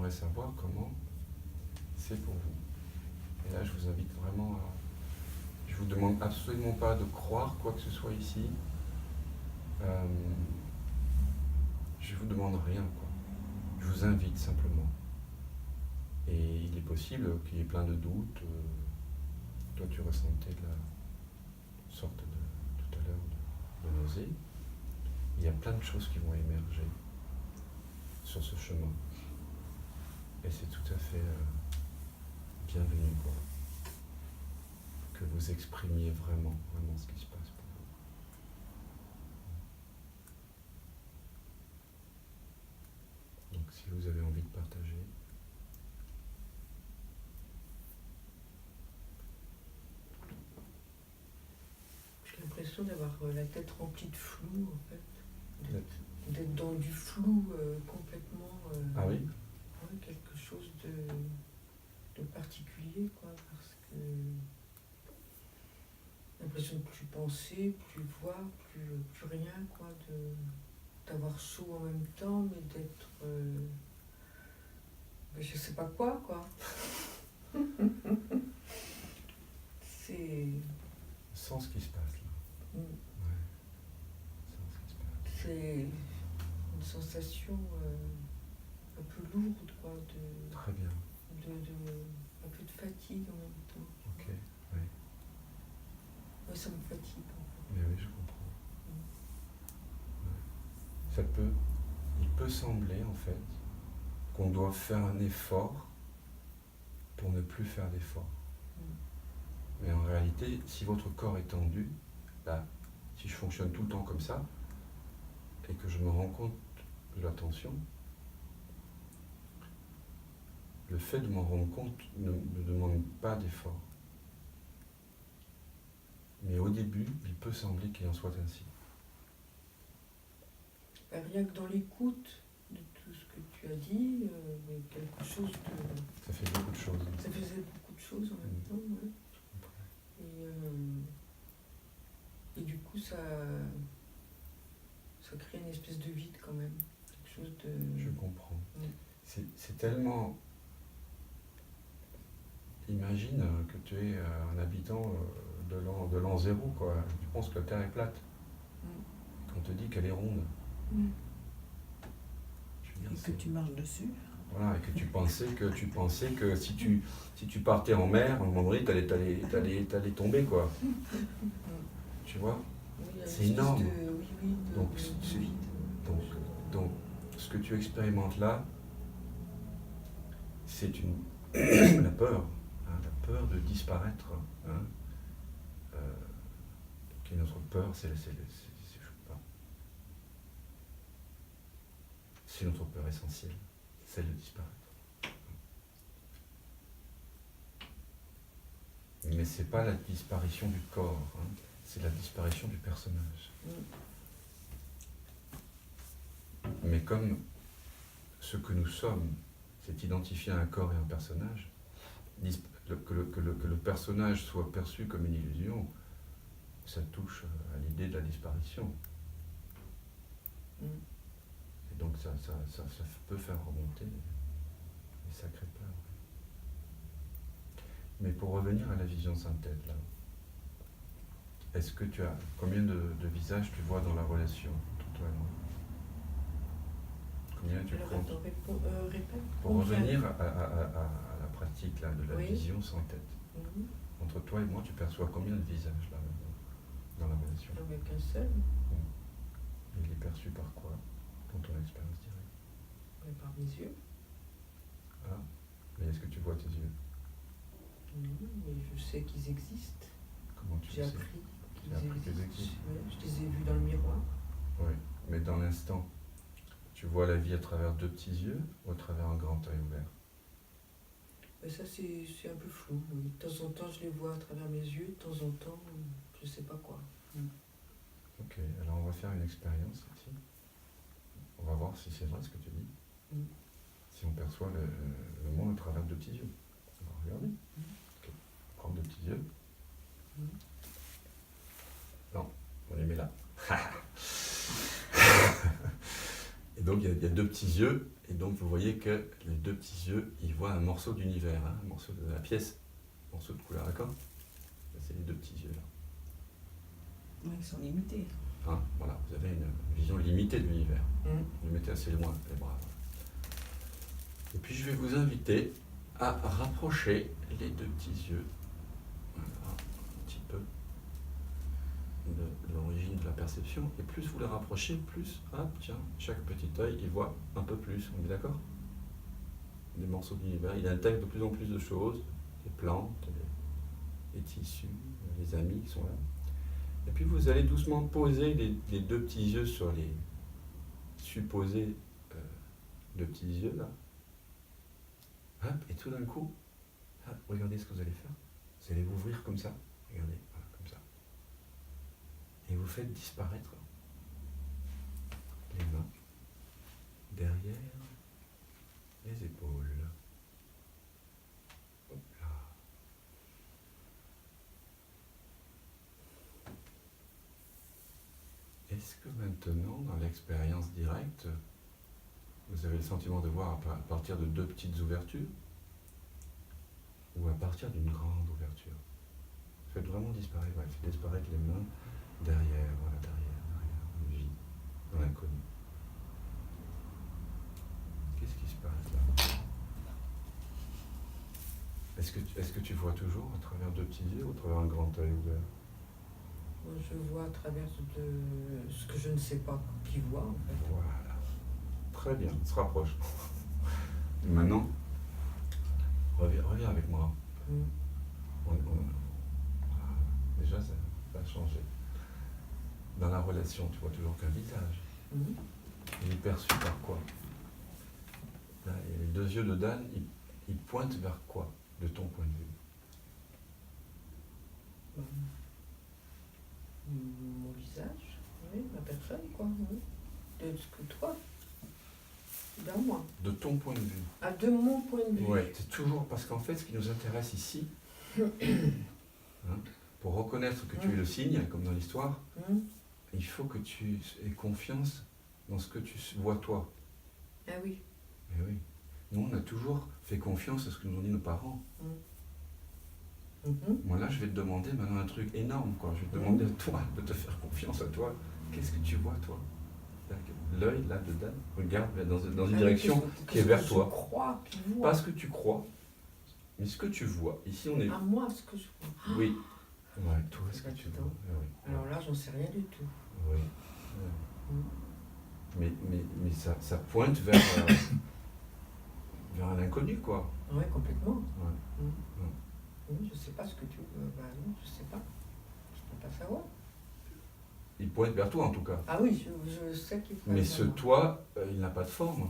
j'aimerais savoir comment c'est pour vous. Et là, je vous invite vraiment à... Je vous demande absolument pas de croire quoi que ce soit ici. Je vous demande rien, quoi. Je vous invite simplement. Et il est possible qu'il y ait plein de doutes. Toi, tu ressentais de la sorte de, tout à l'heure, de nausée. Il y a plein de choses qui vont émerger sur ce chemin. Et c'est tout à fait bienvenu, quoi. Que vous exprimiez vraiment ce qui se passe pour vous. Donc si vous avez envie de partager. J'ai l'impression d'avoir la tête remplie de flou, en fait. D'être dans du flou complètement. Ah oui? Ouais, quelque chose de particulier, quoi, parce que j'ai l'impression de plus penser, plus voir, plus rien, quoi, d'avoir chaud en même temps, mais d'être. Je sais pas quoi, quoi. C'est. Sans ce qui se passe là. Ouais. Sans ce qui se passe. C'est une sensation un peu lourde, quoi, Très bien. un peu de fatigue en même temps. Ok, oui. Ouais, ça me fatigue. En fait. Mais oui, je comprends. Ouais. Il peut sembler en fait qu'on doit faire un effort pour ne plus faire d'effort. Mais en réalité, si votre corps est tendu, là, si je fonctionne tout le temps comme ça, et que je me rends compte de la tension, le fait de m'en rendre compte ne me demande pas d'effort. Mais au début, il peut sembler qu'il en soit ainsi. Rien que dans l'écoute de tout ce que tu as dit, mais quelque chose de... Ça fait beaucoup de choses. Ça faisait beaucoup de choses en même temps, ouais. Et du coup, ça crée une espèce de vide quand même. Quelque chose de... Je comprends. C'est tellement... Imagine que tu es un habitant de l'an 0, quoi. Tu penses que la Terre est plate. Qu'on te dit qu'elle est ronde. Et que tu marches dessus. Voilà, et que tu pensais que si tu partais en mer, à un moment donné, t'allais tomber, quoi. Tu vois? Oui, c'est énorme. Donc, Ce que tu expérimentes là, c'est la peur, hein, la peur de disparaître. Hein, qui est notre peur, c'est notre peur essentielle, celle de disparaître. Mais c'est pas la disparition du corps, hein, c'est la disparition du personnage. Mais comme ce que nous sommes, c'est identifier un corps et un personnage, que le personnage soit perçu comme une illusion, ça touche à l'idée de la disparition. Et donc ça peut faire remonter des sacrées peurs. Mais pour revenir à la vision synthèse, là, est-ce que tu as... Combien de visages tu vois dans la relation entre toi et moi? Combien tu comptes? Pour revenir à la pratique là, de la vision sans tête. Entre toi et moi, tu perçois combien de visages là dans la relation? Avec un seul. Il est perçu par quoi dans ton expérience directe? Par mes yeux. Ah, mais est-ce que tu vois tes yeux? Non, mais je sais qu'ils existent. Comment tu le sais? J'ai appris qu'ils existent. Ouais, je les ai vus dans le miroir. Oui, mais dans l'instant, tu vois la vie à travers deux petits yeux ou à travers un grand œil ouvert? Ça, c'est un peu flou. Oui. De temps en temps, je les vois à travers mes yeux. De temps en temps, je sais pas quoi. Ok, alors on va faire une expérience ici. On va voir si c'est vrai ce que tu dis. Si on perçoit le monde à travers deux petits yeux. On va regarder. Ok, prendre deux petits yeux. Non, on les met là. Et donc, donc il y a deux petits yeux, et donc vous voyez que les deux petits yeux, ils voient un morceau d'univers, hein, un morceau de la pièce, un morceau de couleur, d'accord? C'est les deux petits yeux là. Oui, ils sont limités. Hein, voilà, vous avez une vision limitée de l'univers. Vous mettez assez loin les bras. Et puis je vais vous inviter à rapprocher les deux petits yeux, voilà, un petit peu de l'origine de la perception. Et plus vous les rapprochez, plus, hop, tiens, chaque petit œil, il voit un peu plus. On est d'accord? Des morceaux d'univers. Il intègre de plus en plus de choses, les plantes, les tissus, les amis qui sont là. Et puis vous allez doucement poser les deux petits yeux sur les supposés deux petits yeux là. Hop, et tout d'un coup, hop, regardez ce que vous allez faire. Vous allez vous ouvrir comme ça. Regardez, voilà, comme ça. Et vous faites disparaître les mains derrière les épaules. Hop là. Est-ce que maintenant, dans l'expérience directe, vous avez le sentiment de voir à partir de deux petites ouvertures ou à partir d'une grande ouverture? Faites vraiment disparaître, ouais, faites disparaître les mains derrière, voilà, derrière, on vit dans l'inconnu. Qu'est-ce qui se passe là? Est-ce que tu vois toujours à travers deux petits yeux ou à travers un grand œil ouvert? Moi, je vois à travers ce que je ne sais pas qui voit, en fait. Voilà. Très bien, on se rapproche. Et maintenant, reviens avec moi. Déjà, ça va changer. Dans la relation, tu vois toujours qu'un visage. Il est perçu par quoi? Là, et les deux yeux de Dan, ils pointent vers quoi, de ton point de vue? Mon visage, oui, ma personne, quoi. Oui. De ce que toi, dans moi. De ton point de vue. Ah, de mon point de vue. Oui, c'est toujours parce qu'en fait, ce qui nous intéresse ici, hein, pour reconnaître que tu es le signe, comme dans l'histoire, il faut que tu aies confiance dans ce que tu vois toi. Ah oui. Eh oui. Nous, on a toujours fait confiance à ce que nous ont dit nos parents. Moi, là, je vais te demander maintenant un truc énorme, quoi. Je vais te demander à toi de te faire confiance à toi. Qu'est-ce que tu vois, toi? L'œil, là, de Dan, regarde dans une direction qui est vers toi. Crois, tu vois. Pas ce que tu crois, mais ce que tu vois. Ici, on est... À moi, ce que je vois. Oui. Ouais, toi, ce que tu vois. Oui. Alors là, j'en sais rien du tout. Oui. Mais ça pointe vers, vers un inconnu, quoi. Oui, complètement. Ouais. Oui, je sais pas ce que tu veux. Bah non, je sais pas. Je peux pas savoir. Il pointe vers toi, en tout cas. Ah oui, je sais qu'il pointe. Mais ce toi, il n'a pas de forme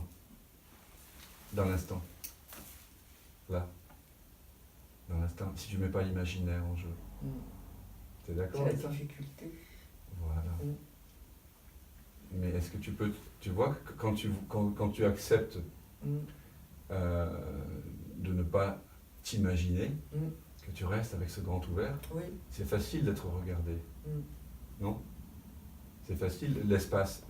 dans l'instant. Là. Dans l'instant. Si tu ne mets pas l'imaginaire en jeu. Tu es d'accord avec ça? C'est la difficulté. Voilà. Mais est-ce que tu peux... Tu vois que quand tu acceptes de ne pas t'imaginer, que tu restes avec ce grand ouvert, c'est facile d'être regardé. Non? C'est facile, l'espace,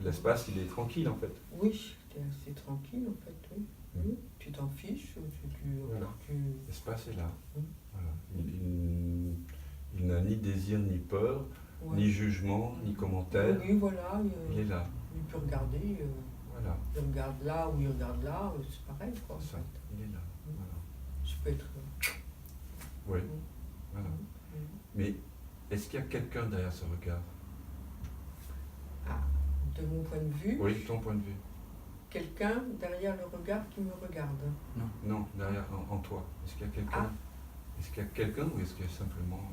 il est tranquille en fait. Oui, tu es assez tranquille en fait, oui. Tu t'en fiches, voilà. L'espace est là. Voilà. Il n'a ni désir, ni peur, ni jugement, ni commentaire. Oui, voilà. Il est là. Il peut regarder. Voilà. Il regarde là ou il regarde là, c'est pareil quoi. Ça, il est là. Voilà. Je peux être... Oui. Voilà. Mais est-ce qu'il y a quelqu'un derrière ce regard? Ah, de mon point de vue. Oui, ton point de vue. Quelqu'un derrière le regard qui me regarde. Non, derrière en toi. Est-ce qu'il y a quelqu'un? Est-ce qu'il y a quelqu'un ou est-ce qu'il y a simplement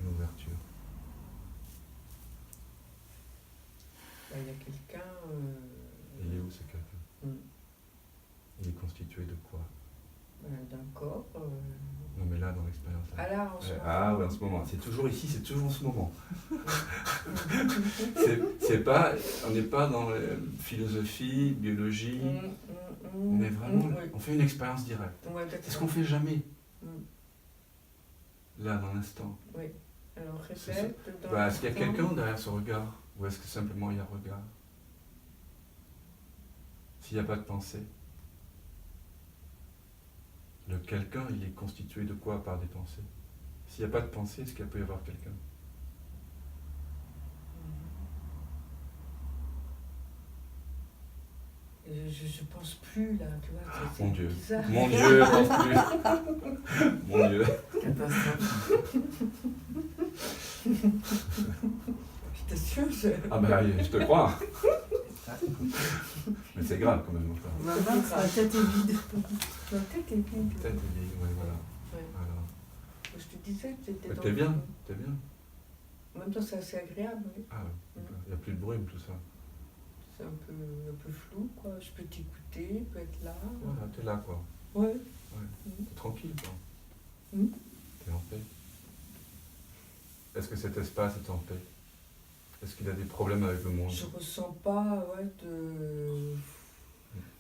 une ouverture? Il y a quelqu'un... Il est où ce quelqu'un? Il est constitué de quoi? D'un corps. Non mais là dans l'expérience. Ah là en ce moment. Ah oui en ce moment. C'est toujours ici, c'est toujours en ce moment. c'est pas, on n'est pas dans philosophie, biologie. On est vraiment, on fait une expérience directe. C'est ce qu'on fait jamais. Là dans l'instant. Oui. Alors répète. Est-ce qu'il y a quelqu'un derrière ce regard ou est-ce que simplement il y a regard? s'il n'y a pas de pensée, le quelqu'un, il est constitué de quoi par des pensées? S'il n'y a pas de pensée, est-ce qu'il peut y avoir quelqu'un? Je pense plus là, tu vois, c'est Mon Dieu, bizarre. mon Dieu, pense plus. Mon Dieu. Catastrophe. Je t'assure, Ah ben, je te crois. Mais c'est grave quand même. Enfin. On va voir si la tête est vide. Ma tête est vide. Peut-être, ouais, voilà. Ouais. Alors, Je te disais que c'était dans t'es bien, le- t'es bien. En même temps, c'est assez agréable, oui. Ah, il n'y a plus de bruit, tout ça. C'est un peu flou, quoi. Je peux t'écouter, je peux être là. Voilà, t'es là, quoi. Ouais. T'es tranquille, quoi. Mhm. T'es en paix. Est-ce que cet espace est en paix? Est-ce qu'il a des problèmes avec le monde? Je ressens pas, ouais, de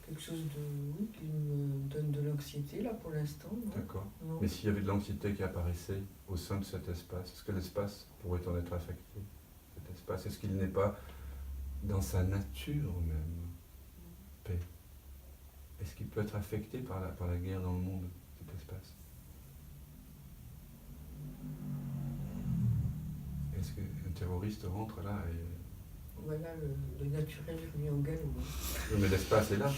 quelque chose de qui me donne de l'anxiété là pour l'instant. Non. D'accord. Non. Mais s'il y avait de l'anxiété qui apparaissait au sein de cet espace, est-ce que l'espace pourrait en être affecté? Cet espace, est-ce qu'il n'est pas dans sa nature même paix? Est-ce qu'il peut être affecté par la guerre dans le monde, cet espace? Est-ce qu'un terroriste rentre là et... Voilà, le naturel lui en galop. Oui, mais l'espace est là.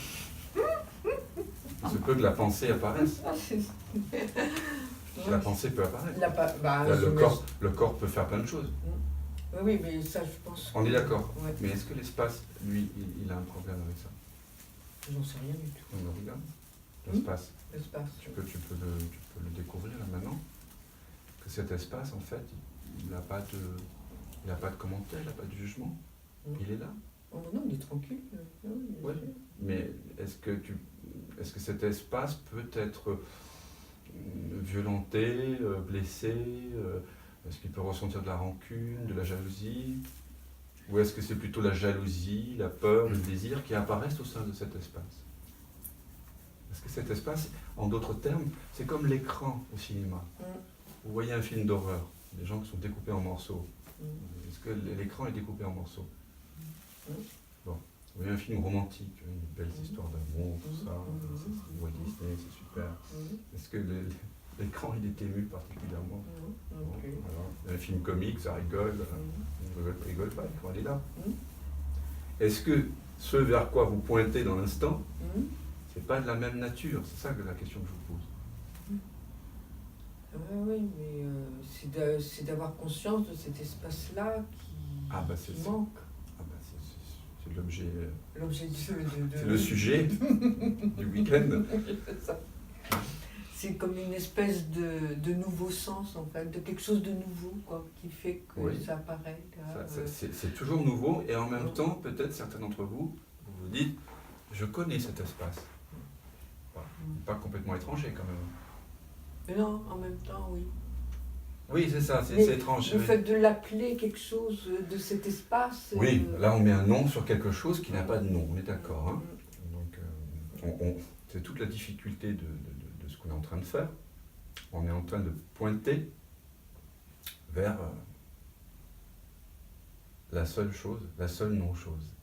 Il se peut que la pensée apparaisse. La pensée peut apparaître. Là, bah, Là, je le corps peut faire plein de choses. Oui, oui, mais ça, je pense. On est d'accord. Ouais. Mais est-ce que l'espace, lui, il a un problème avec ça? J'en sais rien du tout. On le regarde. L'espace. L'espace. Tu peux le découvrir là maintenant. Que cet espace, en fait, il n'a pas de commentaire, il n'a pas de jugement. Il est là. Oh non, il est tranquille. Non, il est Ouais. sûr. Mais est-ce que cet espace peut être violenté, blessé? Est-ce qu'il peut ressentir de la rancune, de la jalousie? Ou est-ce que c'est plutôt la jalousie, la peur, le désir qui apparaissent au sein de cet espace? Est-ce que cet espace, en d'autres termes, c'est comme l'écran au cinéma? Vous voyez un film d'horreur, des gens qui sont découpés en morceaux. Est-ce que l'écran est découpé en morceaux? Bon. Vous voyez un film romantique, une belle histoire d'amour, tout ça, c'est Walt Disney, c'est super. Est-ce que l'écran il est ému particulièrement? Non, Bon, plus. alors, un film comique, ça rigole, on rigole pas, l'écran il est là. Mm. Est-ce que ce vers quoi vous pointez dans l'instant, Mm. c'est pas de la même nature? C'est ça que la question que je vous pose. Oui, mais c'est d'avoir conscience de cet espace-là qui manque. Ah bah c'est l'objet, L'objet de c'est le sujet du week-end. C'est comme une espèce de nouveau sens, en fait, de quelque chose de nouveau, quoi, qui fait que Oui. ça apparaît. Là, C'est toujours nouveau et en même temps, peut-être certains d'entre vous, vous vous dites, je connais cet espace. Bon, pas complètement étranger quand même. Mais non, en même temps, oui. Oui, c'est ça, Mais c'est étrange. Le Oui. fait de l'appeler quelque chose de cet espace. Oui, là on met un nom sur quelque chose qui n'a pas de nom, on est d'accord. Hein. Donc, c'est toute la difficulté de ce qu'on est en train de faire. On est en train de pointer vers la seule chose, la seule non-chose,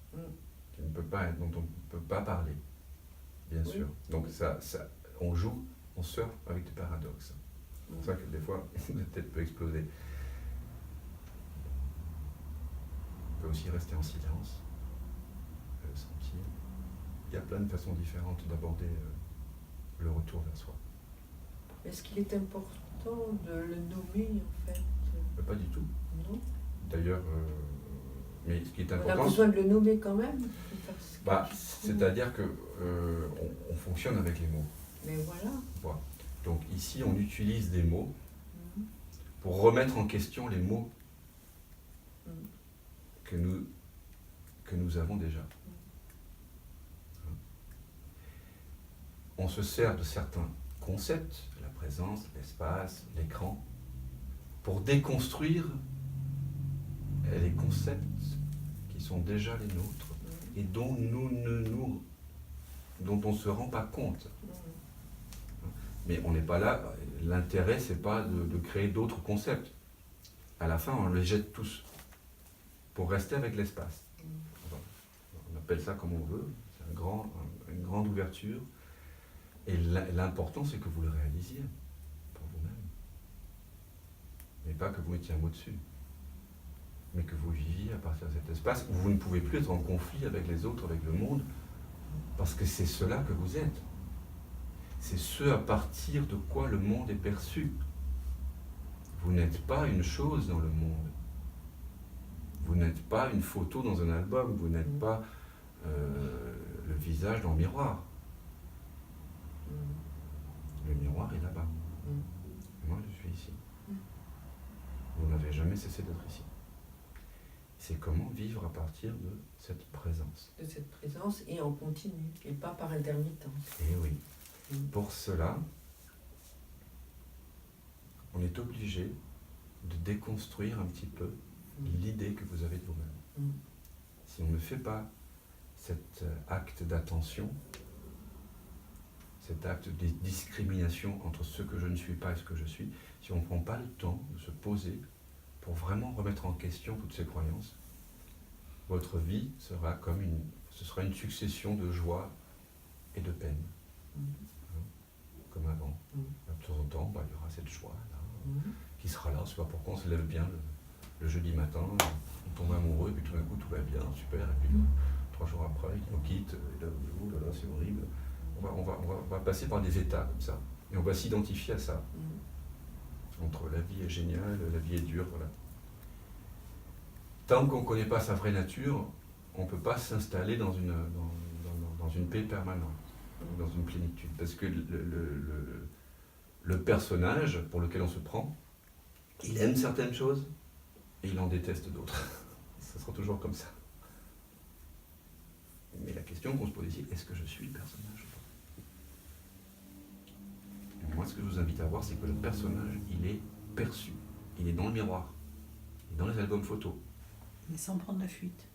qui ne peut pas être, dont on ne peut pas parler, bien Oui. sûr. Donc on joue, on surfe avec des paradoxes. C'est pour ça que des fois, la tête peut exploser. On peut aussi rester en silence, sentir. Il y a plein de façons différentes d'aborder le retour vers soi. Est-ce qu'il est important de le nommer, en fait? Mais pas du tout. Non. D'ailleurs, mais ce qui est On a important, besoin de le nommer quand même. c'est-à-dire que on fonctionne avec les mots. Mais voilà. Voilà. Donc ici, on utilise des mots Mhm. pour remettre en question les mots Mhm. que nous avons déjà. On se sert de certains concepts, la présence, l'espace, l'écran, pour déconstruire les concepts qui sont déjà les nôtres et dont on ne se rend pas compte. Mais on n'est pas là, l'intérêt c'est pas de créer d'autres concepts. À la fin, on les jette tous pour rester avec l'espace. On appelle ça comme on veut, c'est un une grande ouverture. Et l'important, c'est que vous le réalisiez pour vous-même. Mais pas que vous mettiez un mot dessus. Mais que vous viviez à partir de cet espace où vous ne pouvez plus être en conflit avec les autres, avec le monde, parce que c'est cela que vous êtes. C'est ce à partir de quoi le monde est perçu. Vous n'êtes pas une chose dans le monde. Vous n'êtes pas une photo dans un album. Vous n'êtes pas le visage dans le miroir. Le miroir est là-bas. Moi, je suis ici. Vous n'avez jamais cessé d'être ici. C'est comment vivre à partir de cette présence. De cette présence et en continu, et pas par intermittence. Et oui. Pour cela, on est obligé de déconstruire un petit peu l'idée que vous avez de vous-même. Si on ne fait pas cet acte d'attention, cet acte de discrimination entre ce que je ne suis pas et ce que je suis, si on ne prend pas le temps de se poser pour vraiment remettre en question toutes ces croyances, votre vie sera ce sera une succession de joie et de peine. Comme avant. De temps en temps, il y aura cette joie-là, qui sera là, c'est pas pourquoi on se lève bien le jeudi matin, on tombe amoureux, et puis tout d'un coup tout va bien, super, et puis 3 jours après, il nous quitte, et là, oh là là, c'est horrible. On va passer par des états comme ça, et on va s'identifier à ça. Entre la vie est géniale, la vie est dure, voilà. Tant qu'on ne connaît pas sa vraie nature, on ne peut pas s'installer dans une paix permanente, dans une plénitude. Parce que le personnage pour lequel on se prend, il aime certaines choses et il en déteste d'autres. Ça sera toujours comme ça. Mais la question qu'on se pose ici, est-ce que je suis le personnage ou pas? Moi, ce que je vous invite à voir, c'est que le personnage, il est perçu. Il est dans le miroir. Il est dans les albums photos. Mais sans prendre la fuite.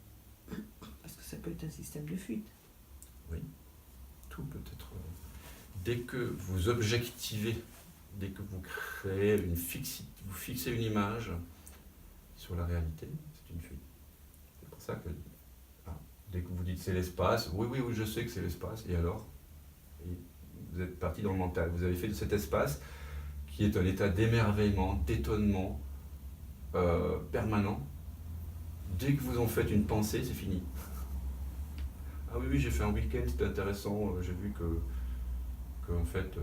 Parce que ça peut être un système de fuite. Oui, tout peut être. Dès que vous objectivez, dès que vous créez vous fixez une image sur la réalité, c'est une fuite. C'est pour ça que dès que vous dites c'est l'espace, oui, je sais que c'est l'espace, et alors vous êtes parti dans le mental. Vous avez fait de cet espace, qui est un état d'émerveillement, d'étonnement permanent. Dès que vous en faites une pensée, c'est fini. Ah oui, j'ai fait un week-end, c'était intéressant, j'ai vu que en fait,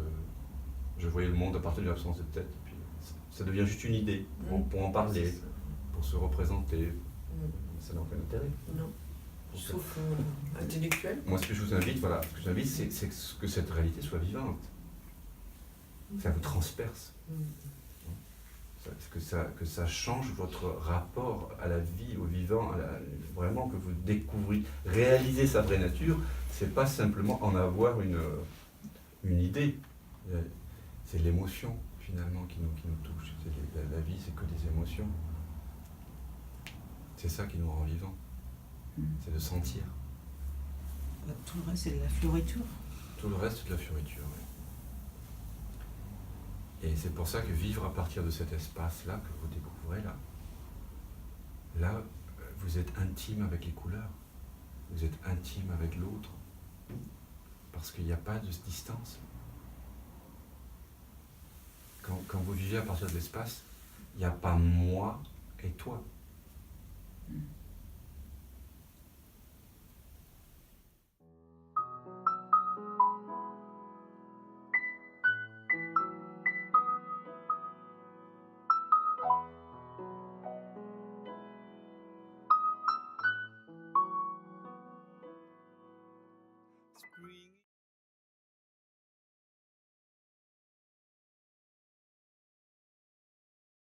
je voyais le monde à partir de l'absence de tête. Et puis, ça devient juste une idée, pour en parler, pour se représenter. Ça n'a aucun intérêt. Non. Sauf intellectuel. Moi, ce que je vous invite, c'est que cette réalité soit vivante. Ça vous transperce. Que ça change votre rapport à la vie, au vivant, vraiment que vous découvrez, réaliser sa vraie nature, c'est pas simplement en avoir une idée, c'est l'émotion finalement qui nous touche. La vie, c'est que des émotions. C'est ça qui nous rend vivants, c'est de sentir. Tout le reste, c'est de la fioriture. Tout le reste, c'est de la fioriture, oui. Et c'est pour ça que vivre à partir de cet espace-là que vous découvrez là, vous êtes intime avec les couleurs, vous êtes intime avec l'autre, parce qu'il n'y a pas de distance. Quand vous vivez à partir de l'espace, il n'y a pas moi et toi. Spring